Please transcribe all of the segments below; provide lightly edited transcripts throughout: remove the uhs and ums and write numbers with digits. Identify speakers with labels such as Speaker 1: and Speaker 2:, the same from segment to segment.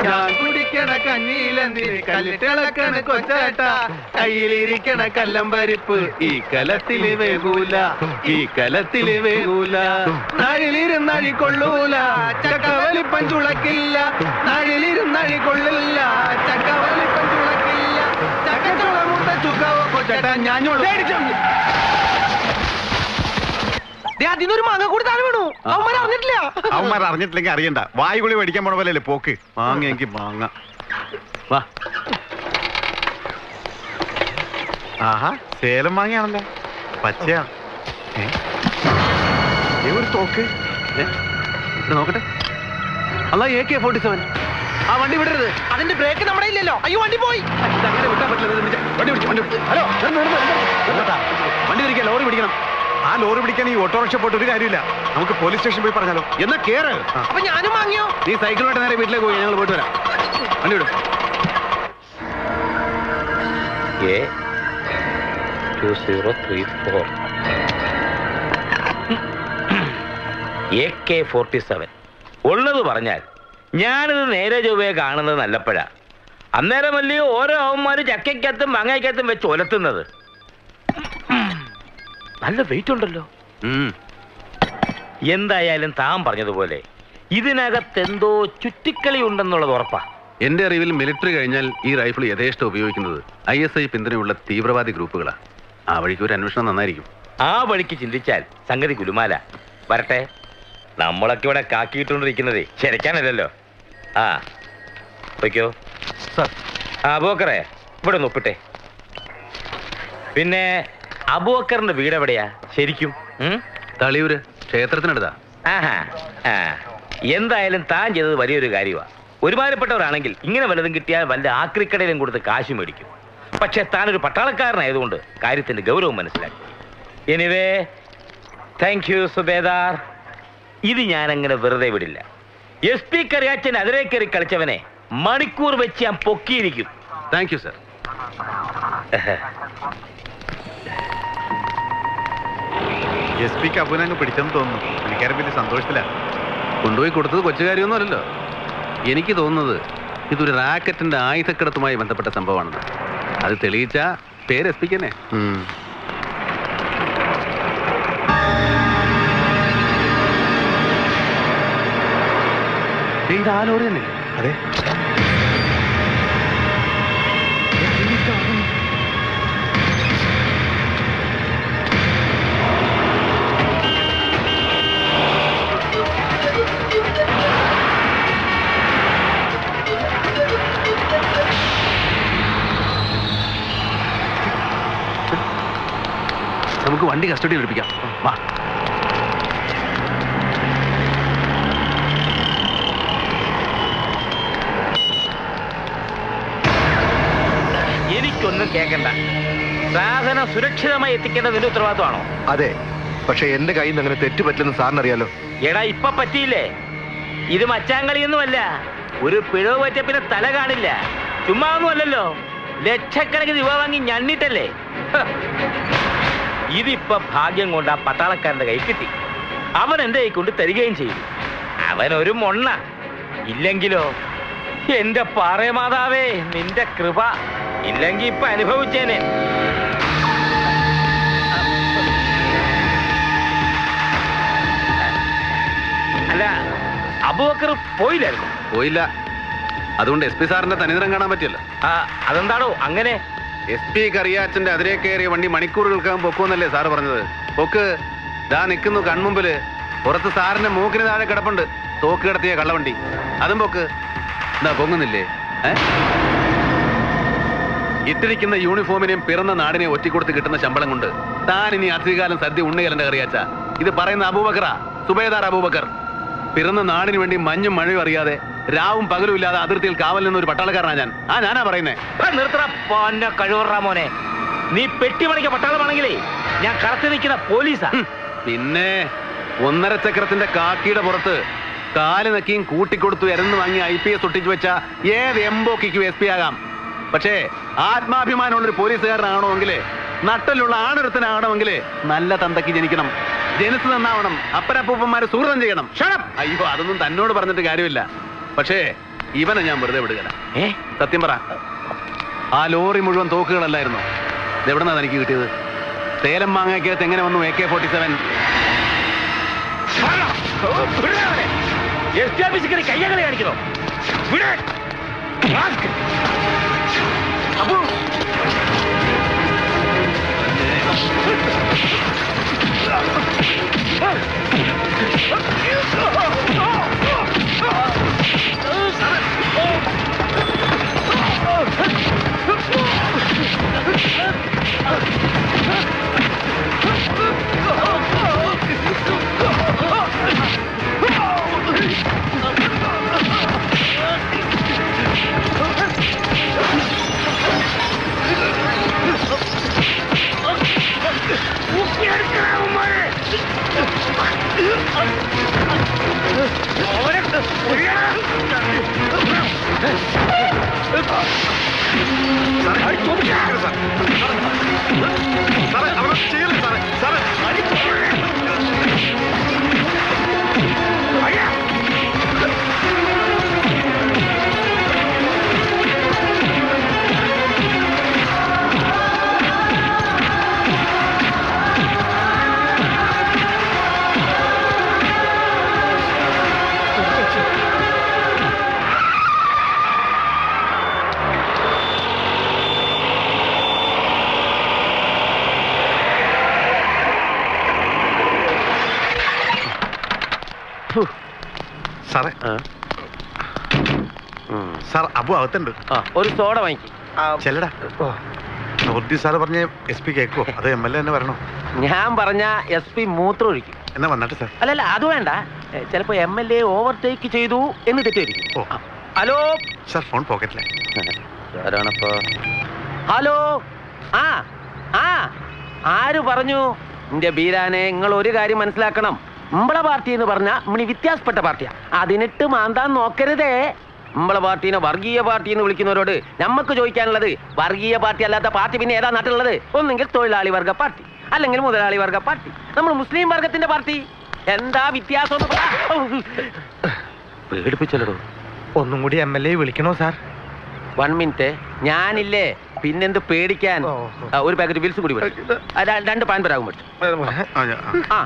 Speaker 1: ഞാൻ കുടിക്കണ കഞ്ഞിയിലെന്തിന് കല്ലിട്ടിളക്കണ കൊച്ചാട്ട, കയ്യിലിരിക്കണ കല്ലമ്പരിപ്പ് ഈ കലത്തില് വേകൂല, ഈ കലത്തില് വേകൂല. നാഴിലിരുന്നഴി കൊള്ളൂല, ചക്കവലിപ്പൻ ചുളക്കില്ല, നാഴിലിരുന്നഴി കൊള്ളില്ല, ചക്കവലിപ്പൻ ചുളക്കില്ല. ചക്കച്ചുളമുട്ട ചുക്കാവോ കൊച്ചാട്ട ഞാൻ
Speaker 2: അതിനൊരു മാങ്ങ കൂടി താഴെ വീണു. അവന്മാർ അറിഞ്ഞിട്ടില്ല.
Speaker 1: അവന്മാർ അറിഞ്ഞിട്ടില്ലെങ്കിൽ അറിയണ്ട. വായുകുളി മേടിക്കാൻ പോണ പോലെ പോക്ക്. മാങ്ങ എനിക്ക് മാങ്ങ. വാ. ആഹാ, സേലം മാങ്ങയാണല്ലോ. പച്ചയാ. ഒരു തോക്ക് നോക്കട്ടെ. അല്ല, AK-47. ആ വണ്ടി വിടരുത്.
Speaker 2: അതിന്റെ ബ്രേക്ക് നമ്മുടെ ഇല്ലല്ലോ. അയ്യോ, വണ്ടി പോയി.
Speaker 1: അങ്ങനെ വിട്ടാൻ പറ്റില്ല. ഹലോ, വണ്ടി തിരിക്കാൻ ലോറി പിടിക്കണം. ആ ലോറി പിടിക്കാൻ ഈ ഓട്ടോറിക്ഷ പോയിട്ട് ഒരു കാര്യമില്ല. നമുക്ക് പോലീസ് സ്റ്റേഷൻ പോയി പറഞ്ഞാലോ? എന്നാ കേറ്.
Speaker 2: അപ്പൊ ഞാനും വാങ്ങിയോ?
Speaker 1: നീ സൈക്കിളോട്ട് നേരെ വീട്ടിലേക്ക് പോയി, ഞങ്ങൾ പോയിട്ട് വരാം. വണ്ടി വിടും.
Speaker 3: AK-47 ഉള്ളത് പറഞ്ഞാൽ ഞാനിത് നേരെ ചൊവ്വയെ കാണുന്നത് നല്ലപ്പോഴാ. അന്നേരമല്ലേ ഓരോ അവന്മാര് ചക്കയ്ക്കകത്തും മാങ്ങയ്ക്കകത്തും വെച്ച് ഒലത്തുന്നത്. നല്ല വെയിറ്റ് ഉണ്ടല്ലോ. എന്തായാലും താൻ പറഞ്ഞതുപോലെ ഇതിനകത്ത് എന്തോ ചുറ്റിക്കളി ഉണ്ടെന്നുള്ളത് ഉറപ്പാ.
Speaker 1: എന്റെ അറിവിൽ മിലിറ്ററി കഴിഞ്ഞാൽ ഈ റൈഫിൾ യഥേഷ്ടം ഉപയോഗിക്കുന്നത് ISI പിന്തുണയുള്ള തീവ്രവാദി ഗ്രൂപ്പുകളാ. ആ വഴിക്ക് ഒരു അന്വേഷണം നന്നായിരിക്കും.
Speaker 3: ആ വഴിക്ക് ചിന്തിച്ചാൽ സംഗതി കുലുമാല. വരട്ടെ, നമ്മളൊക്കെ ഇവിടെ കാക്കിയിട്ടുണ്ടിരിക്കുന്നതേ ശരിക്കാനല്ലല്ലോ. ആ വയ്ക്കോ
Speaker 1: സാർ.
Speaker 3: അബൂബക്കറെ ഇവിടെ ഒപ്പിട്ടെ. പിന്നെ അബൂബക്കറിന്റെ വീട് എവിടെയാ ശരിക്കും?
Speaker 1: തളിയൂര് ക്ഷേത്രത്തിനടുത്താ.
Speaker 3: ആഹാ, ആ, എന്തായാലും താൻ ചെയ്തത് വലിയൊരു കാര്യമാണ്. ഒരുമാനപ്പെട്ടവരാണെങ്കിൽ ഇങ്ങനെ വല്ലതും കിട്ടിയാൽ വല്ല ആക്രിക്കടയിലും കൊടുത്ത് കാശ് മേടിക്കും. പക്ഷെ താനൊരു പട്ടാളക്കാരനായതുകൊണ്ട് കാര്യത്തിന്റെ ഗൗരവം മനസ്സിലാക്കി. Anyway, thank you Subedar. ഇത് ഞാനങ്ങനെ വെറുതെ വിടില്ല. SP കറിയാച്ചൻ അതിരെ കയറി കളിച്ചവനെ മണിക്കൂർ വെച്ച് ഞാൻ പൊക്കിയിരിക്കും.
Speaker 1: Thank you sir. SP-ക്ക് അപ്പുനങ്ങ് പിടിച്ചെന്ന് തോന്നുന്നു. എനിക്കാരും വലിയ സന്തോഷത്തില്ല. കൊണ്ടുപോയി കൊടുത്തത് കൊച്ചുകാര്യമൊന്നും അല്ലല്ലോ. എനിക്ക് തോന്നുന്നത് ഇതൊരു റാക്കറ്റിന്റെ ആയുധക്കടത്തുമായി ബന്ധപ്പെട്ട സംഭവമാണെന്ന്. അത് തെളിയിച്ച പേര് SP-ക്ക് തന്നെ. ഇത് ആ ലോറി തന്നെ. അതെ, നമുക്ക് വണ്ടി കസ്റ്റഡിയിൽ എടുപ്പിക്കാം. വാ.
Speaker 3: എനിക്കൊന്നും കേൾക്കണ്ട. സാധനം സുരക്ഷിതമായി എത്തിക്കേണ്ടത് നിന്റെ ഉത്തരവാദിത്വമാണോ?
Speaker 4: അതെ, പക്ഷെ എന്റെ കയ്യിൽ നിന്ന് അങ്ങനെ തെറ്റ് പറ്റില്ലെന്ന് സാറിനറിയാലോ.
Speaker 3: എടാ, ഇപ്പൊ പറ്റിയില്ലേ? ഇത് മച്ചാങ്കളിയൊന്നുമല്ല. ഒരു പിഴവ് പറ്റിയ പിന്നെ തല കാണില്ല. ചുമ്മാ ഒന്നും അല്ലല്ലോ. ലക്ഷക്കണക്കിന് രൂപ വാങ്ങി ഞണ്ണിട്ടല്ലേ. ഇതിപ്പോ ഭാഗ്യം കൊണ്ട് ആ പട്ടാളക്കാരന്റെ കൈ കിട്ടി. അവൻ എന്റെ കൈ കൊണ്ട് തരികയും ചെയ്തു. അവനൊരു മൊണ്ണ. ഇല്ലെങ്കിലോ എന്റെ പാറമാതാവേ, നിന്റെ കൃപ ഇല്ലെങ്കി ഇപ്പൊ അനുഭവിച്ചേനെ. അല്ല, അബൂബക്കർ പോയില്ലായിരുന്നു?
Speaker 1: പോയില്ല. അതുകൊണ്ട് SP സാറിന്റെ തനിനിറം കാണാൻ പറ്റില്ല.
Speaker 3: അതെന്താണോ അങ്ങനെ?
Speaker 1: SP കറിയാച്ചന്റെ അതിരെ കയറിയ വണ്ടി മണിക്കൂറുകൾക്കകം പൊക്കുമെന്നല്ലേ സാറ് പറഞ്ഞത്? പൊക്ക്. ദാ നിൽക്കുന്നു കൺമുമ്പില്. പുറത്ത് സാറിന്റെ മൂക്കിന് താഴെ കിടപ്പുണ്ട് തോക്ക് കിടത്തിയ കള്ളവണ്ടി. അതും പൊക്ക്. എന്താ പൊങ്ങുന്നില്ലേ? ഇട്ടിരിക്കുന്ന യൂണിഫോമിനെയും പിറന്ന നാടിനെ ഒറ്റിക്കൊടുത്ത് കിട്ടുന്ന ശമ്പളം കൊണ്ട് താൻ ഇനി അധികകാലം സദ്യ ഉണ്ണുകലന്റെ കറിയാച്ച. ഇത് പറയുന്ന അബൂബക്കറാ, സുബേദാർ അബൂബക്കർ. പിറന്ന നാടിന് വേണ്ടി മഞ്ഞും മഴയും അറിയാതെ രാവും പകലും ഇല്ലാതെ അതിർത്തിയിൽ കാവൽ നിന്ന ഒരു പട്ടാളക്കാരനാ ഞാൻ. ഞാനാ പറയുന്നേ.
Speaker 3: കഴിവറാ മോനെ, നീ പെട്ടിമണിക്ക പട്ടാളമാണെങ്കിലേ ഞാൻ കടത്തി നിൽക്കുന്ന പോലീസാ.
Speaker 1: പിന്നെ 1.5 ചക്രത്തിന്റെ കാക്കിയുടെ പുറത്ത് കാല് നക്കിയും കൂട്ടിക്കൊടുത്തു എരന്ന് വാങ്ങി IPS ഒട്ടിച്ചു വെച്ച ഏത് എംബോക്കിക്കും SP ആകാം. പക്ഷേ ആത്മാഭിമാനമുള്ളൊരു പോലീസുകാരനാകണമെങ്കിൽ, നട്ടലുള്ള ആണൊരുത്തനാകണമെങ്കിൽ നല്ല തന്തയ്ക്ക് ജനിക്കണം. ജനിച്ചു നന്നാവണം. അപ്പനപ്പൂപ്പന്മാര് സുഹൃതം ചെയ്യണം. അയ്യോ, അതൊന്നും തന്നോട് പറഞ്ഞിട്ട് കാര്യമില്ല. പക്ഷേ ഇവനെ ഞാൻ വെറുതെ വിടുകയില്ല. സത്യം പറ, ആ ലോറി മുഴുവൻ തോക്കുകളല്ലായിരുന്നോ? ഇതെവിടെന്നാ തനിക്ക് കിട്ടിയത്? സേലം മാങ്ങയ്ക്കകത്ത് എങ്ങനെ വന്നു AK-47?
Speaker 3: കയ്യകളെ കാണിക്കണോ?
Speaker 4: സാറേ, സാർ അബു അകത്തുണ്ട്.
Speaker 2: ഒരു സോഡ വാങ്ങിക്കും.
Speaker 4: ചെല്ലടാ. നോർത്തി സാറ് പറഞ്ഞ SP കേൾക്കുവോ? അത് MLA തന്നെ വരണോ?
Speaker 2: ഞാൻ പറഞ്ഞ SP മൂത്രം ഒഴിക്കും.
Speaker 4: എന്നാ വന്നാട്ടെ സാർ.
Speaker 2: അല്ലല്ല, അത് വേണ്ട. ചിലപ്പോ MLA ഓവർടേക്ക് ചെയ്തു എന്ന് തെറ്റുമായിരിക്കും.
Speaker 4: ഓ.
Speaker 2: ഹലോ
Speaker 4: സാർ, ഫോൺ പോക്കറ്റിലെ.
Speaker 2: ആരാണപ്പോ? ഹലോ. ആ ആ ആര് പറഞ്ഞു? എന്റെ ബീരാനെ, നിങ്ങൾ ഒരു കാര്യം മനസ്സിലാക്കണം. നമ്മളെ പാർട്ടി എന്ന് പറഞ്ഞാൽ നമ്മളീ വ്യത്യാസപ്പെട്ട പാർട്ടിയാ. അതിനിട്ട് മാന്താൻ നോക്കരുതേ. നമ്മളെ പാർട്ടീനെ വർഗീയ പാർട്ടി എന്ന് വിളിക്കുന്നവരോട് നമുക്ക് ചോദിക്കാനുള്ളത്, വർഗീയ പാർട്ടി അല്ലാത്ത പാർട്ടി പിന്നെ ഏതാ നാട്ടിലുള്ളത്? ഒന്നെങ്കിൽ തൊഴിലാളി വർഗ പാർട്ടി, അല്ലെങ്കിൽ മുതലാളി വർഗ പാർട്ടി, നമ്മൾ മുസ്ലിം വർഗത്തിന്റെ പാർട്ടി. എന്താ വ്യത്യാസം? പേടിപ്പിച്ചല്ലോ.
Speaker 5: ഒന്നും കൂടി MLA വിളിക്കണോ സാർ?
Speaker 2: 1 മിനിറ്റ്. ഞാനില്ലേ, പിന്നെന്ത് പേടിക്കാൻ? ഒരു പാക്കറ്റ് വിൽസ് കൂടി വരും. 2 പാൻ പരാകും പറ്റും. ആ,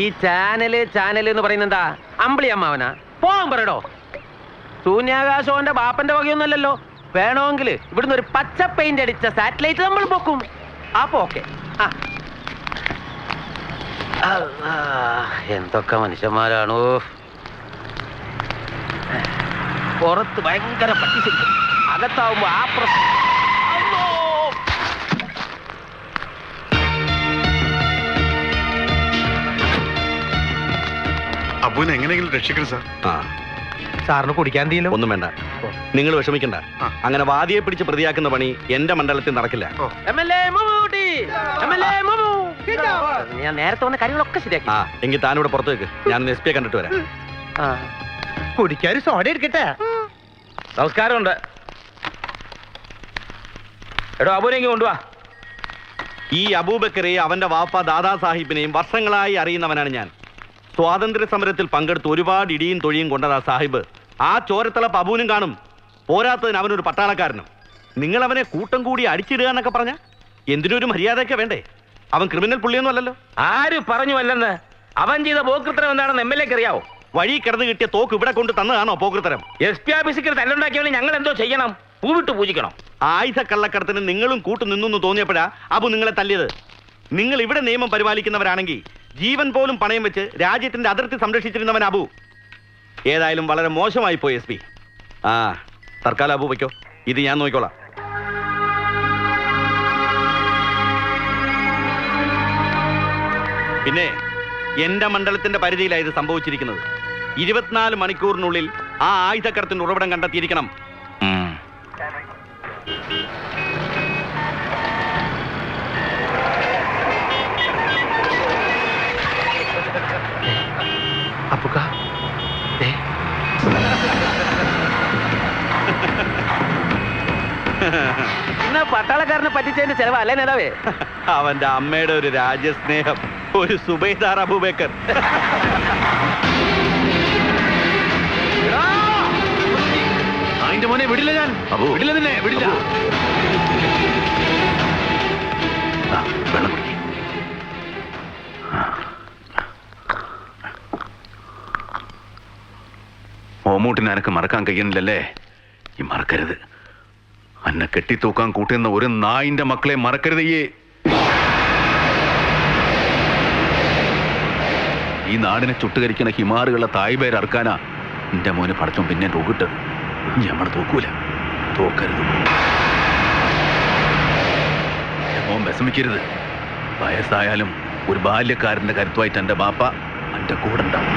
Speaker 2: ഈ ചാനല് എന്ന് പറയുന്നത് എന്താ? അമ്പിളി അമ്മാവനാ? പോകാൻ പറയടോ. ശൂന്യാകാശോന്റെ ബാപ്പന്റെ വകയൊന്നുമല്ലല്ലോ. വേണമെങ്കിൽ ഇവിടുന്ന് ഒരു പച്ച പെയിന്റ് അടിച്ച സാറ്റലൈറ്റ് നമ്മൾ പൊക്കും. അപ്പൊ ഓക്കെ. എന്തൊക്കെ മനുഷ്യന്മാരാണോ. പുറത്ത് ഭയങ്കര പട്ടിശല്യം, അകത്താവുമ്പോ ആ പ്രശ്നം.
Speaker 4: അബുവിനെ എങ്ങനെയെങ്കിലും രക്ഷിക്കണം സാർ.
Speaker 5: സാറിന് കുടിക്കാൻ തീരും.
Speaker 1: ഒന്നും വേണ്ട, നിങ്ങൾ വിഷമിക്കണ്ട. അങ്ങനെ വാദിയെ പിടിച്ച് പ്രതിയാക്കുന്ന പണി എന്റെ മണ്ഡലത്തിൽ നടക്കില്ല.
Speaker 2: ഞാൻ നേരത്തെ വന്ന കാര്യങ്ങളൊക്കെ ശരിയാക്കി.
Speaker 1: എങ്കിൽ താനിവിടെ പുറത്ത് വെക്ക്, ഞാൻ SP കണ്ടിട്ട് വരാം.
Speaker 5: കുടിക്കാൻ സോഡ എടുക്കട്ടെ?
Speaker 3: നമസ്കാരമുണ്ട്. എടോ, അബൂനെങ്കിൽ കൊണ്ടുവാ.
Speaker 1: ഈ അബൂബക്കറെ അവന്റെ വാപ്പ ദാദാ സാഹിബിനെയും വർഷങ്ങളായി അറിയുന്നവനാണ് ഞാൻ. സ്വാതന്ത്ര്യ സമരത്തിൽ പങ്കെടുത്ത് ഒരുപാട് ഇടിയും തൊഴിയും കൊണ്ടതാ സാഹിബ്. ആ ചോരത്തിളപ്പ് അബൂനും കാണും. പോരാത്തതിന് അവനൊരു പട്ടാളക്കാരനും. നിങ്ങൾ അവനെ കൂട്ടം കൂടി അടിച്ചിടുക എന്നൊക്കെ പറഞ്ഞ എന്തിനൊരു മര്യാദയൊക്കെ വേണ്ടേ? അവൻ ക്രിമിനൽ പുള്ളിയൊന്നും അല്ലല്ലോ.
Speaker 3: ആര് പറഞ്ഞു അല്ലെന്ന്? അവൻ ചെയ്ത പോക്കൃത്തരം എന്താണെന്ന് MLA ക്ക് അറിയാവോ?
Speaker 1: വഴി കിടന്ന് കിട്ടിയ തോക്ക് ഇവിടെ കൊണ്ട് തന്നതാണോ പോക്കൃത്തരം?
Speaker 3: SP ഓഫീസിൽ തല്ലുണ്ടാക്കിയവനെ ഞങ്ങൾ എന്തോ ചെയ്യണം? പൂവിട്ട് പൂജിക്കണം?
Speaker 1: ആയുധ കള്ളക്കടത്തിന് നിങ്ങളും കൂട്ടു നിന്നു തോന്നിയപ്പോഴാ അബു നിങ്ങളെ തല്ലിയത്. നിങ്ങൾ ഇവിടെ നിയമം പരിപാലിക്കുന്നവരാണെങ്കിൽ ജീവൻ പോലും പണയം വെച്ച് രാജ്യത്തിന്റെ അതിർത്തി സംരക്ഷിച്ചിരുന്നവൻ അബു. ഏതായാലും വളരെ മോശമായി പോയി SP. തൽക്കാലം അബു വയ്ക്കോ, ഇത് ഞാൻ നോക്കിക്കോളാം. പിന്നെ എന്റെ മണ്ഡലത്തിന്റെ പരിധിയിലാണ് ഇത് സംഭവിച്ചിരിക്കുന്നത്. 24 മണിക്കൂറിനുള്ളിൽ ആ ആയുധക്കടത്തിന്റെ ഉറവിടം കണ്ടെത്തിയിരിക്കണം.
Speaker 5: അപ്പുക്ക,
Speaker 2: പട്ടാളക്കാരനെ പറ്റിച്ചതിന്റെ ചെലവല്ലേ നേതാവേ?
Speaker 1: അവന്റെ അമ്മയുടെ ഒരു രാജ്യസ്നേഹം, ഒരു സുബൈദാർ അബൂബക്കർ. എന്റെ മോനെ വിടില്ല ഞാൻ. വിടില്ല നിന്നെ, വിടില്ല. ആ, വെള്ളം കുടിക്ക്. ഓമൂട്ടിനെ എനക്ക് മറക്കാൻ കഴിയുന്നില്ലല്ലേ? ഈ മറക്കരുത്. അന്നെ കെട്ടിത്തൂക്കാൻ കൂട്ടുന്ന ഒരു നായിന്റെ മക്കളെ മറക്കരുത്. ഈ നാടിനെ ചുട്ടുകരിക്കുന്ന ഹിമാറുകളുടെ തായ്പേര് അറക്കാനാ എന്റെ മോന് പടച്ചോൻ പിന്നെ തൂക്കിട്ടത്. ഞമ്മടെ തൂക്കൂല, തോക്കരുത്. മോൻ വിഷമിക്കരുത്. വയസ്സായാലും ഒരു ബാല്യക്കാരന്റെ കരുത്തുമായിട്ട് എന്റെ ബാപ്പ എന്റെ കൂടെ ഉണ്ടാവും.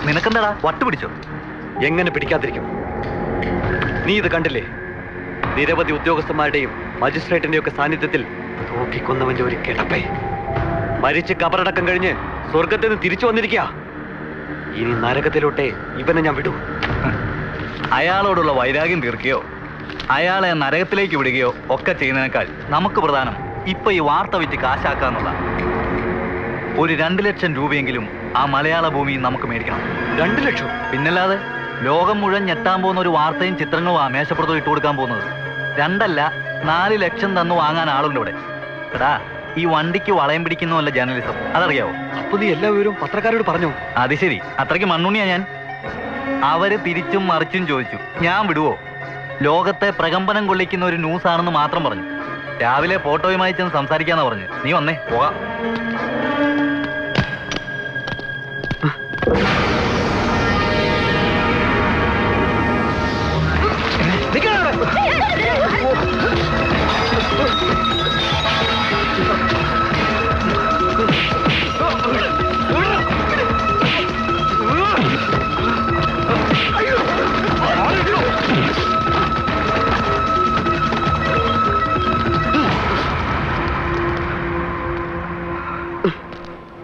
Speaker 4: നിനക്കെന്താടാ വട്ട് പിടിച്ചോ?
Speaker 6: എങ്ങനെ പിടിക്കാതിരിക്കും? നീ ഇത് കണ്ടില്ലേ? നിരവധി ഉദ്യോഗസ്ഥന്മാരുടെയും മജിസ്ട്രേറ്റിന്റെയും ഒക്കെ സാന്നിധ്യത്തിൽ തൂക്കിക്കൊന്നവന്റെ ഒരു കിടപ്പേ. മരിച്ച് കബറടക്കം കഴിഞ്ഞ് സ്വർഗത്തിൽ നിന്ന് തിരിച്ചു വന്നിരിക്കുക. ഇനി നരകത്തിലോട്ടെ ഇവനെ ഞാൻ വിടൂ.
Speaker 4: അയാളോടുള്ള വൈരാഗ്യം തീർക്കുകയോ അയാളെ നരകത്തിലേക്ക് വിടുകയോ ഒക്കെ ചെയ്യുന്നതിനേക്കാൾ നമുക്ക് പ്രധാനം ഇപ്പൊ ഈ വാർത്ത വിറ്റ് കാശാക്കാന്നുള്ള. ഒരു 2 ലക്ഷം രൂപയെങ്കിലും ആ മലയാള ഭൂമി നമുക്ക് മേടിക്കണം.
Speaker 6: 2 ലക്ഷം?
Speaker 4: പിന്നല്ലാതെ ലോകം മുഴുവൻ ഞെട്ടാൻ പോകുന്ന ഒരു വാർത്തയും ചിത്രങ്ങളും ആ മേശപ്പുറത്തും ഇട്ട് കൊടുക്കാൻ പോകുന്നത്. 2 അല്ല 4 ലക്ഷം തന്നു വാങ്ങാൻ ആളുണ്ട് ഇവിടെ. എടാ, ഈ വണ്ടിക്ക് വളയം പിടിക്കുന്നതല്ല ജേർണലിസം, അതറിയാവോ?
Speaker 6: അപ്പൊ നീ എല്ലാ വിവരവും പത്രക്കാരോട് പറഞ്ഞു?
Speaker 4: അത് ശരി, അത്രയ്ക്ക് മണ്ണുണ്ണിയാ ഞാൻ. അവര് തിരിച്ചും മറിച്ചും ചോദിച്ചു, ഞാൻ വിടുവോ? ലോകത്തെ പ്രകമ്പനം കൊള്ളിക്കുന്ന ഒരു ന്യൂസ് ആണെന്ന് മാത്രം പറഞ്ഞു. രാവിലെ ഫോട്ടോയുമായി ചെന്ന് സംസാരിക്കാന്നാ പറഞ്ഞു. നീ വന്നേ, പോകാം.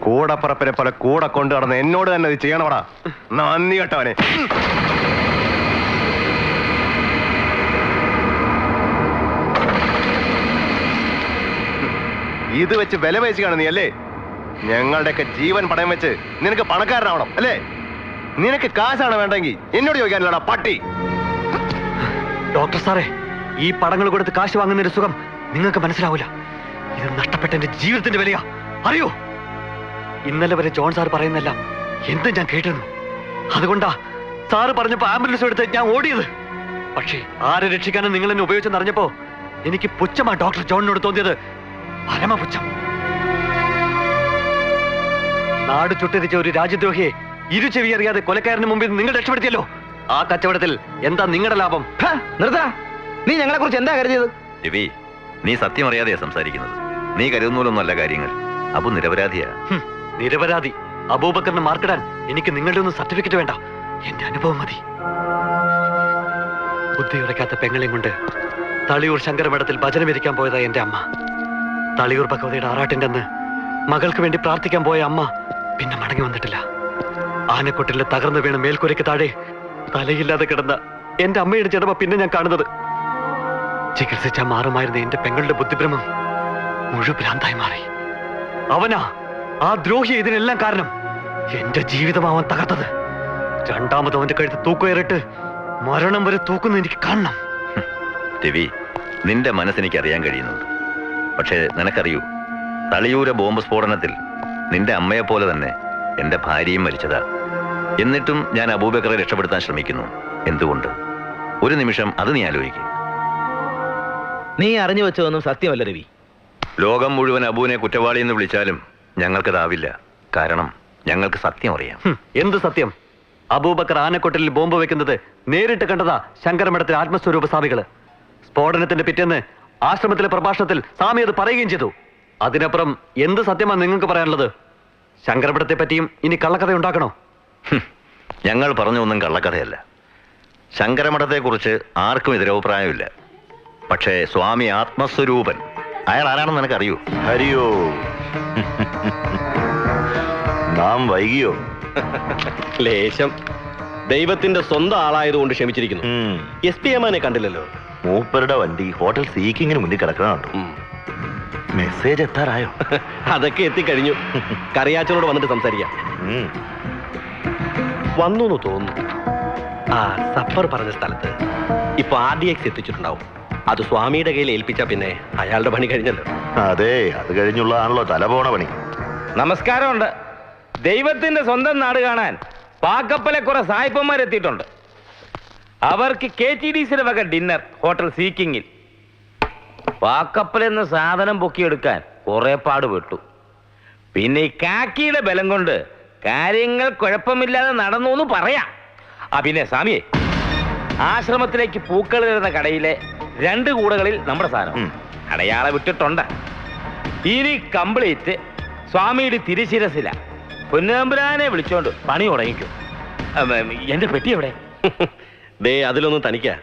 Speaker 6: കൂടപ്പറപ്പിനെ പോലെ കൂടെ കൊണ്ടു നടന്ന് എന്നോട് തന്നെ ഇത് ചെയ്യണവടാ. നന്ദി കേട്ടവനെ. ഇത് വെച്ച് വില പേശി കാണും നീ അല്ലേ? ഞങ്ങളുടെയൊക്കെ ജീവൻ പണയം വെച്ച് നിനക്ക് പണക്കാരനാവണം അല്ലേ? നിനക്ക് കാശാണ് വേണ്ടെങ്കിൽ എന്നോട് ചോദിക്കാനില്ലടാ പട്ടി. ഡോക്ടർ സാറേ, ഈ പടങ്ങൾ കൊടുത്ത് കാശ് വാങ്ങുന്നതിന്റെ സുഖം നിങ്ങൾക്ക് മനസ്സിലാവില്ല. ഇത് നഷ്ടപ്പെട്ട എന്റെ ജീവിതത്തിന്റെ വിലയാ, അറിയോ? ഇന്നലെ വരെ ജോൺ സാർ പറയുന്നല്ല എന്തും ഞാൻ കേട്ടിരുന്നു. അതുകൊണ്ടാ സാറ് പറഞ്ഞപ്പോ ആംബുലൻസ് എടുത്ത് ഞാൻ ഓടിയത്. പക്ഷേ ആരെ രക്ഷിക്കാനും നിങ്ങൾ എന്നെ ഉപയോഗിച്ചെന്നറിഞ്ഞപ്പോ എനിക്ക് പുച്ഛമാ ഡോക്ടർ ജോണിനോട് തോന്നിയത്. പരമപുച്ഛം. നാട് ചുട്ടരിച്ച ഒരു രാജ്യദ്രോഹിയെ ഇരുചെവി അറിയാതെ കൊലക്കാരന് മുമ്പിൽ നിങ്ങൾ രക്ഷപ്പെടുത്തിയല്ലോ. ആ കച്ചവടത്തിൽ എന്താ നിങ്ങളുടെ ലാഭം?
Speaker 2: നിർത്താ. നീ ഞങ്ങളെ കുറിച്ച് എന്താ കരുതിയത്?
Speaker 7: രവി, നീ സത്യം അറിയാതെയാ സംസാരിക്കുന്നത്. നീ കരുതുന്നൂലൊന്നുമല്ല കാര്യങ്ങൾ. അബു നിരപരാധിയാ.
Speaker 6: നിരപരാധി അബൂബക്കറിന് മാർക്കിടാൻ എനിക്ക് നിങ്ങളുടെ ഒന്നും സർട്ടിഫിക്കറ്റ് വേണ്ട, എന്റെ അനുഭവം മതി. ബുദ്ധിയുറക്കാത്ത പെങ്ങളെയും കൊണ്ട് തളിയൂർ ശങ്കരമഠത്തിൽ ഭജനമിരിക്കാൻ പോയതാ എന്റെ അമ്മ. തളിയൂർ ഭഗവതിയുടെ ആറാട്ടിന്റെ അന്ന് മകൾക്ക് വേണ്ടി പ്രാർത്ഥിക്കാൻ പോയ അമ്മ പിന്നെ മടങ്ങി വന്നിട്ടില്ല. ആനക്കൊട്ടിലെ തകർന്നു വീണ മേൽക്കുരയ്ക്ക് താഴെ തലയില്ലാതെ കിടന്ന എന്റെ അമ്മയുടെ ജഡമ പിന്നെ ഞാൻ കാണുന്നത്. ചികിത്സിച്ചാൽ മാറുമായിരുന്ന എന്റെ പെങ്ങളുടെ ബുദ്ധിഭ്രമം മുഴുഭ്രാന്തായി മാറി. അവനാ ആ ദ്രോഹി ഇതിനെല്ലാം കാരണം. എന്റെ ജീവിതമാവൻ തകർത്തത്. രണ്ടാമത് അവന്റെ കഴുത്ത് തൂക്കുകയറിട്ട് മരണം വരെ തൂക്കുന്ന എനിക്ക് കാണണം.
Speaker 7: രവി, നിന്റെ മനസ്സെനിക്ക് അറിയാൻ കഴിയുന്നുണ്ട്. പക്ഷേ നിനക്കറിയൂ, തളിയൂര ബോംബ് സ്ഫോടനത്തിൽ നിന്റെ അമ്മയെ പോലെ തന്നെ എന്റെ ഭാര്യയും മരിച്ചതാ. എന്നിട്ടും ഞാൻ അബൂബക്കറെ രക്ഷപ്പെടുത്താൻ ശ്രമിക്കുന്നു. എന്തുകൊണ്ട്? ഒരു നിമിഷം അത് നീ ആലോചിക്കും.
Speaker 2: നീ അറിഞ്ഞു വെച്ചതൊന്നും സത്യമല്ല രവി.
Speaker 7: ലോകം മുഴുവൻ അബൂനെ കുറ്റവാളി എന്ന് വിളിച്ചാലും ഞങ്ങൾക്കതാവില്ല. കാരണം ഞങ്ങൾക്ക് സത്യം അറിയാം.
Speaker 6: എന്ത് സത്യം? അബൂബക്കർ ആനക്കൊട്ടിൽ ബോംബ് വെക്കുന്നത് നേരിട്ട് കണ്ടതാ ശങ്കരമഠത്തിലെ ആത്മസ്വരൂപ സ്വാമികള്. സ്ഫോടനത്തിന്റെ പിറ്റേന്ന് ആശ്രമത്തിലെ പ്രഭാഷണത്തിൽ സ്വാമി അത് പറയുകയും ചെയ്തു. അതിനപ്പുറം എന്ത് സത്യമാണ് നിങ്ങൾക്ക് പറയാനുള്ളത്? ശങ്കരമഠത്തെ പറ്റിയും ഇനി കള്ളക്കഥ ഉണ്ടാക്കണോ?
Speaker 7: ഞങ്ങൾ പറഞ്ഞൊന്നും കള്ളക്കഥയല്ല. ശങ്കരമഠത്തെക്കുറിച്ച് ആർക്കും എതിരഭിപ്രായമില്ല. പക്ഷേ സ്വാമി ആത്മസ്വരൂപൻ അയാൾ ആരാണെന്ന് നിനക്കറിയൂ?
Speaker 6: ഹരിയോ, നാം വൈകിയോ?
Speaker 8: ലേശം. ദൈവത്തിന്റെ സ്വന്തം ആളായതുകൊണ്ട് ക്ഷമിച്ചിരിക്കുന്നു. SP എമാനെ കണ്ടില്ലല്ലോ.
Speaker 7: മൂപ്പരുടെ വണ്ടി ഹോട്ടൽ സീക്കിങ്ങിന് മുന്നിൽ കിടക്കണുണ്ട്. മെസ്സേജ് എത്താറായോ?
Speaker 6: അതൊക്കെ എത്തിക്കഴിഞ്ഞു. കറിയാച്ചനോട് വന്നിട്ട് സംസാരിക്കാം. വന്നു എന്ന് തോന്നുന്നു. ആ സപ്പർ പറഞ്ഞ സ്ഥലത്ത് ഇപ്പൊ RDX എത്തിച്ചിട്ടുണ്ടാവും. അത് സ്വാമിയുടെ കയ്യിൽ ഏൽപ്പിച്ച പിന്നെ അയാളുടെ പണി കഴിഞ്ഞല്ലോ.
Speaker 7: അതെ, അത് കഴിഞ്ഞുള്ളതാണല്ലോ തല പോണ പണി.
Speaker 3: നമസ്കാരമുണ്ട്. ദൈവത്തിന്റെ സ്വന്തം നാട് കാണാൻ പാക്കപ്പലെ കുറെ സായിപ്പന്മാരെത്തിയിട്ടുണ്ട്. അവർക്ക് KTDC വക ഡിന്നർ ഹോട്ടൽ സീക്കിങ്ങിൽ. പാക്കപ്പലെന്ന് സാധനം പൊക്കിയെടുക്കാൻ കുറെ പാടുപെട്ടു. പിന്നെ ഈ കാക്കിയുടെ ബലം കൊണ്ട് കാര്യങ്ങൾ കുഴപ്പമില്ലാതെ നടന്നു എന്ന് പറയാം. പിന്നെ സ്വാമിയെ, ആശ്രമത്തിലേക്ക് പൂക്കൾ തരുന്ന കടയിലെ 2 കൂടുകളിൽ നമ്മുടെ സാധനം അടയാള വിട്ടിട്ടുണ്ട്. ഇനി കംപ്ലീറ്റ് സ്വാമിയുടെ തിരുശിരസില. പൊന്നമ്പുരാനെ വിളിച്ചോണ്ട് പണി തുടങ്ങിക്കും. എന്റെ പെട്ടി എവിടെ?
Speaker 6: ദേ അതിലൊന്നും തനിക്കാ.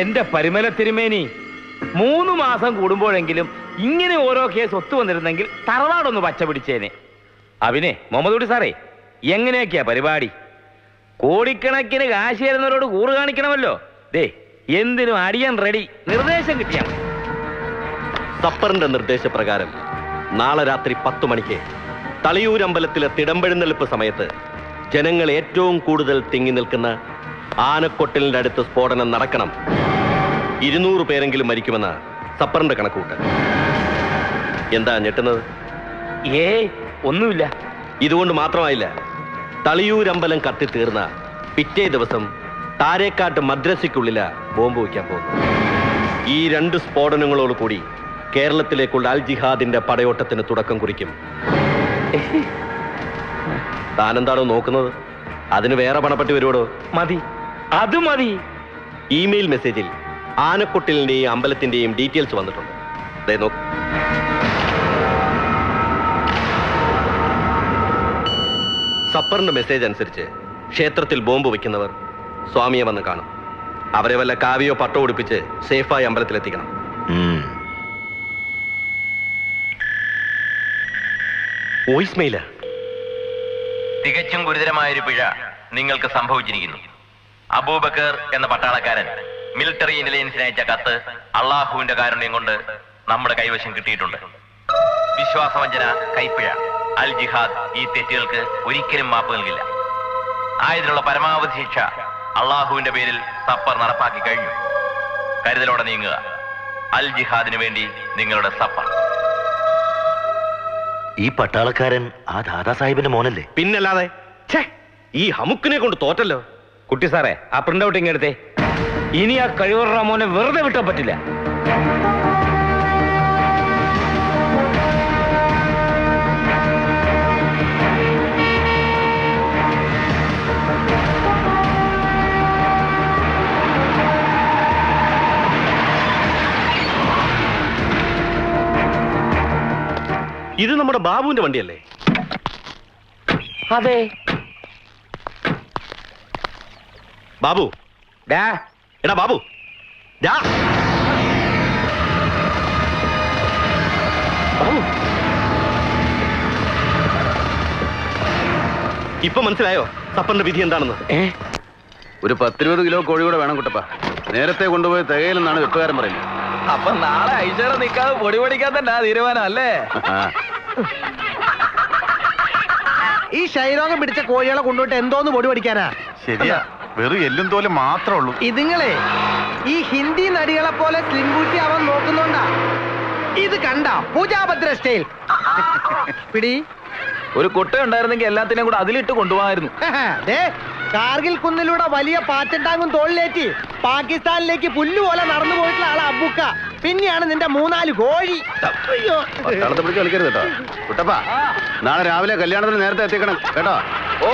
Speaker 3: എന്റെ പരിമല തിരുമേനി, 3 മാസം കൂടുമ്പോഴെങ്കിലും ഇങ്ങനെ ഓരോ കേസ് ഒത്തു വന്നിരുന്നെങ്കിൽ തറവാടൊന്ന് പച്ച പിടിച്ചേനെ. അവിനെ മുഹമ്മദ് സാറേ, എങ്ങനെയൊക്കെയാ പരിപാടി? കോടിക്കണക്കിന് കാശ് തരുന്നവരോട് കൂറ് കാണിക്കണമല്ലോ. ദേ എന്തിനും അടിയാൻ റെഡി. നിർദ്ദേശം കിട്ടിയാൽ
Speaker 6: സപ്പറിന്റെ നിർദ്ദേശപ്രകാരം നാളെ രാത്രി 10 മണിക്ക് തളിയൂരമ്പലത്തിലെ തിടമ്പെഴുന്നള്ളിപ്പ് സമയത്ത് ജനങ്ങൾ ഏറ്റവും കൂടുതൽ തിങ്ങി നിൽക്കുന്ന ആനക്കൊട്ടിലിന്റെ അടുത്ത് സ്ഫോടനം നടക്കണം. 200 പേരെങ്കിലും മരിക്കുമെന്ന സപ്പറിന്റെ കണക്കൂട്ട്. എന്താ ഞെട്ടുന്നത്?
Speaker 3: ഒന്നുമില്ല.
Speaker 6: ഇതുകൊണ്ട് മാത്രമായില്ല. തളിയൂരമ്പലം കത്തിത്തീർന്ന പിറ്റേ ദിവസം താരേക്കാട്ട് മദ്രസയ്ക്കുള്ളില ബോംബ് വയ്ക്കാൻ പോകുന്നു. ഈ 2 സ്ഫോടനങ്ങളോട് കൂടി കേരളത്തിലേക്കുള്ള അൽ ജിഹാദിന്റെ പടയോട്ടത്തിന് തുടക്കം കുറിക്കും. താനെന്താണോ നോക്കുന്നത്? അതിന് വേറെ പണപ്പെട്ടി വരുവോടോ?
Speaker 3: മതി, അത് മതി.
Speaker 6: ഇമെയിൽ മെസ്സേജിൽ ആനക്കൊട്ടിലിന്റെയും അമ്പലത്തിന്റെയും ഡീറ്റെയിൽസ് വന്നിട്ടുണ്ട്. ദേ നോക്ക്. സപ്പറിന്റെ മെസ്സേജ് അനുസരിച്ച് ക്ഷേത്രത്തിൽ ബോംബ് വയ്ക്കുന്നവർ സ്വാമിയെ വന്ന് കാണും. അവരെ വല്ല കാവിയോ പട്ടോ ഉടുപ്പിച്ച് സേഫായി അമ്പലത്തിലെത്തിക്കണം. Voice mail.
Speaker 8: തികച്ചും ഗുരുതരമായൊരു പിഴ നിങ്ങൾക്ക് സംഭവിച്ചിരിക്കുന്നു. അബൂബക്കർ എന്ന പട്ടാളക്കാരൻ മിലിറ്ററി ഇന്റലിജൻസിന് അയച്ച കത്ത് അള്ളാഹുവിന്റെ കാരുണ്യം കൊണ്ട് നമ്മുടെ കൈവശം കിട്ടിയിട്ടുണ്ട്. വിശ്വാസവഞ്ചന, കൈപ്പിഴ, അൽ ജിഹാദ് ഈ തെറ്റുകൾക്ക് ഒരിക്കലും മാപ്പ് നൽകില്ല. ആയതിനുള്ള പരമാവധി ശിക്ഷ അള്ളാഹുവിന്റെ പേരിൽ സപ്പർ നടപ്പാക്കി കഴിഞ്ഞു. കരുതലോടെ നീങ്ങുക. അൽ ജിഹാദിന് വേണ്ടി നിങ്ങളുടെ സപ്പർ.
Speaker 7: ഈ പട്ടാളക്കാരൻ ആ ദാദാ സാഹിബിന്റെ മോനല്ലേ?
Speaker 6: പിന്നല്ലാതെ. ഈ ഹമുക്കിനെ കൊണ്ട് തോറ്റല്ലോ.
Speaker 3: കുട്ടി സാറേ, ആ പ്രിന്റ് ഔട്ട് ഇങ്ങെടുത്തേ. ഇനി ആ കഴിവുറ മോനെ വെറുതെ വിട്ടാൻ പറ്റില്ല.
Speaker 6: ഇത് നമ്മുടെ ബാബുവിന്റെ വണ്ടിയല്ലേ?
Speaker 3: അതെ.
Speaker 6: ബാബു, എടാ ബാബു, ബാബു, ഇപ്പൊ മനസ്സിലായോ സപ്പറിന്റെ വിധി എന്താണെന്ന്?
Speaker 1: ഒരു 10-20 കിലോ കോഴി കൂടെ വേണം കുട്ടപ്പ. നേരത്തെ കൊണ്ടുപോയി തികയിലെന്നാണ് വെട്ടുകാരൻ പറയുന്നത്.
Speaker 2: അപ്പൊ നാളെ ഐശ്വര്യ നിൽക്കാതെ പൊടി പൊടിക്കാൻ തന്നെ തീരുമാനം അല്ലേ?
Speaker 5: ഈ ക്ഷയരോഗം പിടിച്ച കോഴികളെ കൊണ്ടുപോയിട്ട് എന്തോന്ന് പൊടി പഠിക്കാനാ?
Speaker 7: ശരിയാ, വെറും എല്ലും തോലും മാത്രമേ ഉള്ളൂ.
Speaker 5: ഇതുങ്ങളെ ഈ ഹിന്ദി നടികളെ പോലെ സ്ലിം ബ്യൂട്ടി അവൻ നോക്കുന്നുണ്ടാ. ഇത് കണ്ട പൂജാഭദ്ര സ്റ്റൈൽ പിടി.
Speaker 2: ഒരു കുട്ട ഉണ്ടായിരുന്നെങ്കിൽ എല്ലാത്തിനെയും കൂടെ അതിലിട്ട് കൊണ്ടുപോകായിരുന്നു.
Speaker 5: കാർഗിൽ കുന്നിലൂടെ വലിയ പാറ്റൻ ടാങ്കും തോളിലേറ്റി പാകിസ്ഥാനിലേക്ക് പുല്ലുപോലെ നടന്നു പോയിട്ടുള്ള ആളെ അബുക്ക. പിന്നെയാണ് നിന്റെ 3-4 കോഴി.
Speaker 1: പട്ടാളത്തെ പിടിച്ച് കളിക്കരുത് കേട്ടോ കുട്ടപ്പ. നാളെ രാവിലെ കല്യാണത്തിന് നേരത്തെ എത്തിക്കണം കേട്ടോ.
Speaker 2: ഓ,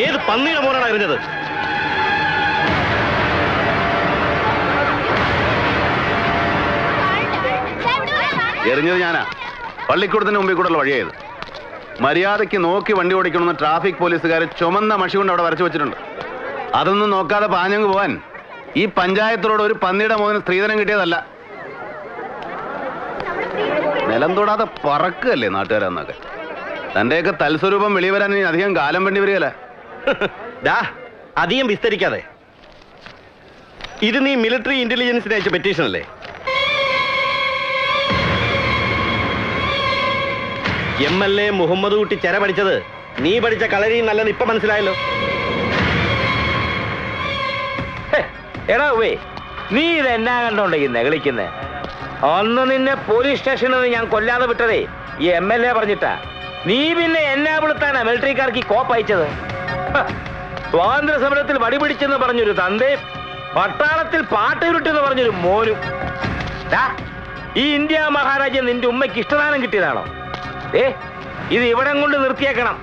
Speaker 6: ഏത് പന്നിയുടെ മോനാണ് എറിഞ്ഞത്?
Speaker 1: എറിഞ്ഞത് ഞാനാ. പള്ളിക്കൂടത്തിന് മുമ്പിൽ കൂടെയുള്ള വഴിയായത്. മര്യാദയ്ക്ക് നോക്കി വണ്ടി ഓടിക്കണമെന്ന് ട്രാഫിക് പോലീസുകാർ ചുമന്ന മഷി കൊണ്ട് അവിടെ വരച്ചു വെച്ചിട്ടുണ്ട്. അതൊന്നും നോക്കാതെ പാഞ്ഞങ്ങ് പോവാൻ ഈ പഞ്ചായത്തിനോട് ഒരു പന്നിയുടെ മോന് സ്ത്രീധനം കിട്ടിയതല്ല. നിലം തൊടാതെ പറക്കല്ലേ നാട്ടുകാരെന്നൊക്കെ. തന്റെയൊക്കെ തൽസ്വരൂപം വെളിവരാൻ ഇനി അധികം കാലം വേണ്ടി വരികയല്ല.
Speaker 6: അധികം വിസ്തരിക്കാതെ, ഇത് നീ മിലിറ്ററി ഇന്റലിജൻസിന് അയച്ച പെറ്റീഷൻ അല്ലേ? MLA മുഹമ്മദ് കുട്ടി ചെര പഠിച്ചത് നീ പഠിച്ച കളരിയും നല്ലത് ഇപ്പൊ മനസ്സിലായല്ലോ.
Speaker 3: എടാ വേ, നീ ഇത് എന്നാ കണ്ടോണ്ടെങ്കിൽ നെകളിക്കുന്നേ? അന്ന് നിന്നെ പോലീസ് സ്റ്റേഷനിൽ നിന്ന് ഞാൻ കൊല്ലാതെ വിട്ടതേ ഈ MLA പറഞ്ഞിട്ടാ. നീ പിന്നെ എന്നാ വിളുത്താനാ മിലിറ്ററിക്കാർക്ക് ഈ കോപ്പ് അയച്ചത്? സ്വാതന്ത്ര്യ സമരത്തിൽ വടി പിടിച്ചെന്ന് പറഞ്ഞൊരു തന്തയും പട്ടാളത്തിൽ പാട്ടുരുട്ടെന്ന് പറഞ്ഞൊരു മോനും. ഈ ഇന്ത്യ മഹാരാജ്യം നിന്റെ ഉമ്മയ്ക്ക് ഇഷ്ടദാനം കിട്ടിയതാണോ? ഇത് ഇവിടം കൊണ്ട് നിർത്തിയേക്കണം.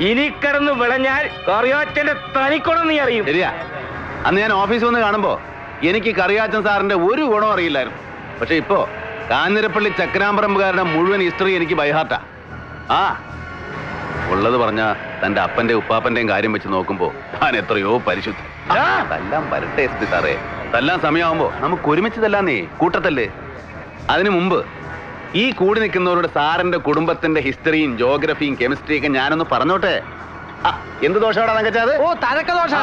Speaker 3: ഇനി കിടന്ന് വിളഞ്ഞാൽ കറിയാച്ചന്റെ തനിക്കൊണം നീ അറിയും.
Speaker 1: ശരിയാ, അന്ന് ഞാൻ ഓഫീസിൽ വന്ന് കാണുമ്പോ എനിക്ക് കറിയാച്ചൻ സാറിന്റെ ഒരു ഗുണം അറിയില്ലായിരുന്നു. പക്ഷെ ഇപ്പോ കാഞ്ഞിരപ്പള്ളി ചക്രാമ്പറമ്പുകാരുടെ മുഴുവൻ ഹിസ്റ്ററി എനിക്ക് ബൈഹാർട്ടാ. ആ ഉള്ളത് പറഞ്ഞ തന്റെ അപ്പന്റെ ഉപ്പാപ്പന്റെയും കാര്യം വെച്ച് നോക്കുമ്പോ ഞാൻ എത്രയോ പരിശുദ്ധ. തല്ലാൻ വരട്ടെ എസ് പി സാറേ, തല്ലാൻ സമയമാകുമ്പോ നമുക്ക് ഒരുമിച്ച് തല്ലാന്നേ, കൂട്ടത്തല്ലേ. അതിനു മുമ്പ് ഈ കൂടി നിൽക്കുന്നവരുടെ സാറിന്റെ കുടുംബത്തിന്റെ ഹിസ്റ്ററിയും ജോഗ്രഫിയും കെമിസ്ട്രിയും ഒക്കെ ഞാനൊന്ന് പറഞ്ഞോട്ടെ. എന്ത് ദോഷമാണ് തങ്കച്ചാത്?
Speaker 5: ഓ, തഴക്കദോഷം.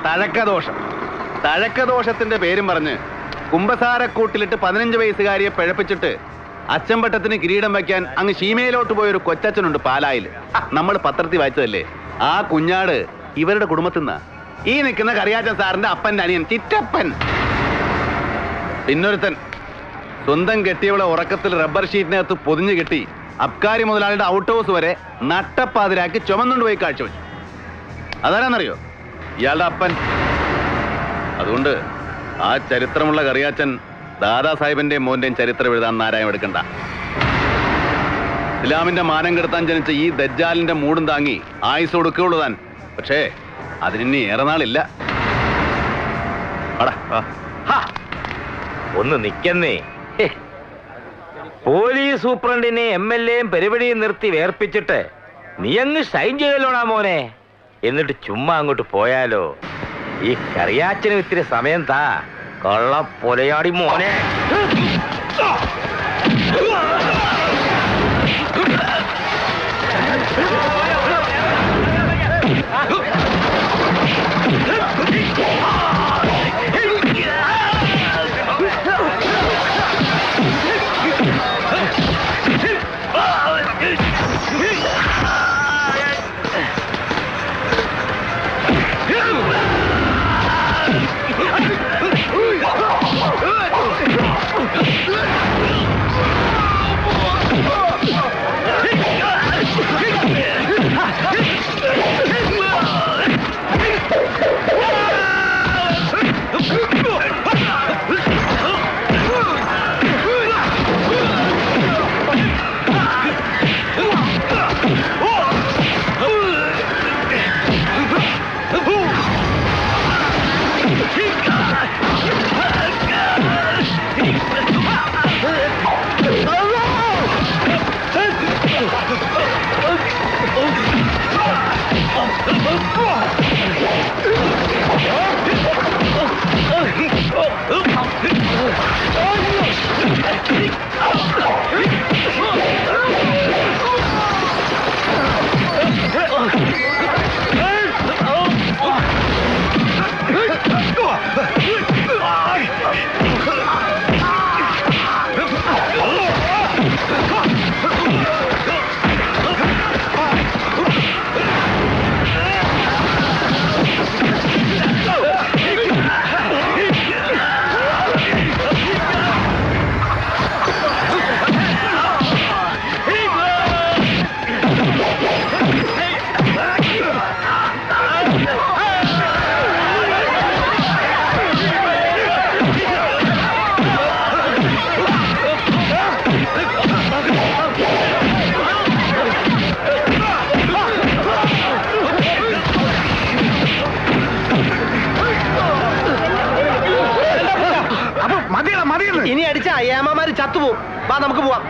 Speaker 1: തഴക്കദോഷം. തഴക്കദോഷത്തിന്റെ പേരും പറഞ്ഞ് കുമ്പസാരക്കൂട്ടിലിട്ട് 15 വയസ്സുകാരിയെ പിഴപ്പിച്ചിട്ട് അച്ചമ്പട്ടത്തിന് കിരീടം വയ്ക്കാൻ അങ്ങ് ശീമയിലോട്ട് പോയൊരു കൊച്ചച്ഛനുണ്ട് പാലായിൽ. നമ്മൾ പത്രത്തിൽ വായിച്ചതല്ലേ. ആ കുഞ്ഞാട് ഇവരുടെ കുടുംബത്തിൽ നിന്നാ. ഈ നിൽക്കുന്ന കറിയാച്ചൻ സാറിന്റെ അപ്പന്റെ അനിയൻ ചിറ്റപ്പൻ. പിന്നൊരുത്തൻ സ്വന്തം കെട്ടിയവളെ ഉറക്കത്തിൽ റബ്ബർ ഷീറ്റിനകത്ത് പൊതിഞ്ഞു കെട്ടി അബ്കാരി മുതലാളിയുടെ ഔട്ട് ഹൗസ് വരെ നട്ടപ്പാതിരാക്കി ചുമന്നുകൊണ്ട് പോയി കാഴ്ചവെച്ചു. അതാരാന്നറിയോ? ഇയാളുടെ അപ്പൻ. അതുകൊണ്ട് ആ ചരിത്രമുള്ള കറിയാച്ചൻ ദാദാ സാഹിബിന്റെയും മോന്റെയും ചരിത്രം എഴുതാൻ നാരായം എടുക്കണ്ട. ഇസ്ലാമിന്റെ മാനം കെടുത്താൻ ജനിച്ച ഈ ദജ്ജാലിന്റെ മൂടും താങ്ങി ആയുസ് കൊടുക്കുകയുള്ളൂ താൻ. പക്ഷേ അതിനി ഏറെ നാളില്ല.
Speaker 3: ഒന്ന് നിക്കുന്നേ. പോലീസ് സൂപ്രണ്ടിനെ MLAയും പരിപാടിയും നിർത്തി വേർപ്പിച്ചിട്ട് നീ അങ്ങ് ഷൈൻ ചെയ്യലോടാ മോനെ. എന്നിട്ട് ചുമ്മാ അങ്ങോട്ട് പോയാലോ? ഈ കറിയാച്ചനും ഇത്തിരി സമയം താ. കൊള്ള പൊലയാടി മോനെ.
Speaker 5: ചത്തുപോകും. വാ നമുക്ക് പോവാം.